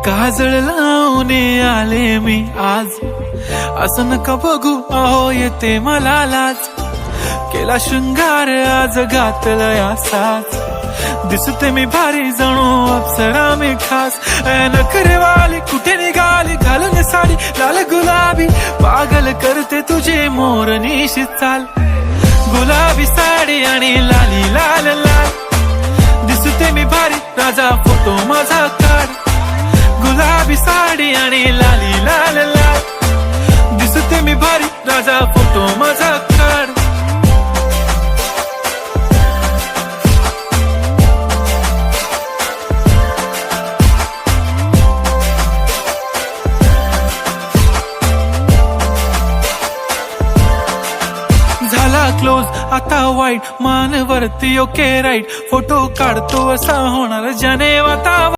काजळ लावून आले मी आज, असं नका बघू अहो येते मला लाज. केला शृंगार आज घातलाय असाच, दिसते मी भारी जणू अप्सरा मी खास. नखरेवाली कुठे निघाली घालून साडी लाल गुलाबी, पागल करते तुझे मोरनीशी चाल. गुलाबी साडी आणि लाली लाल लाल, दिसते मी भारी राजा फोटो माझा काढ. गुलाबी साडी आणि लाली लाल लाल, दिसते मी भारी राजा फोटो माझा काढ. झाला क्लोज आता वाईट, मान वरती ओके राईट, फोटो काढतो असा होणार जने वातावरण.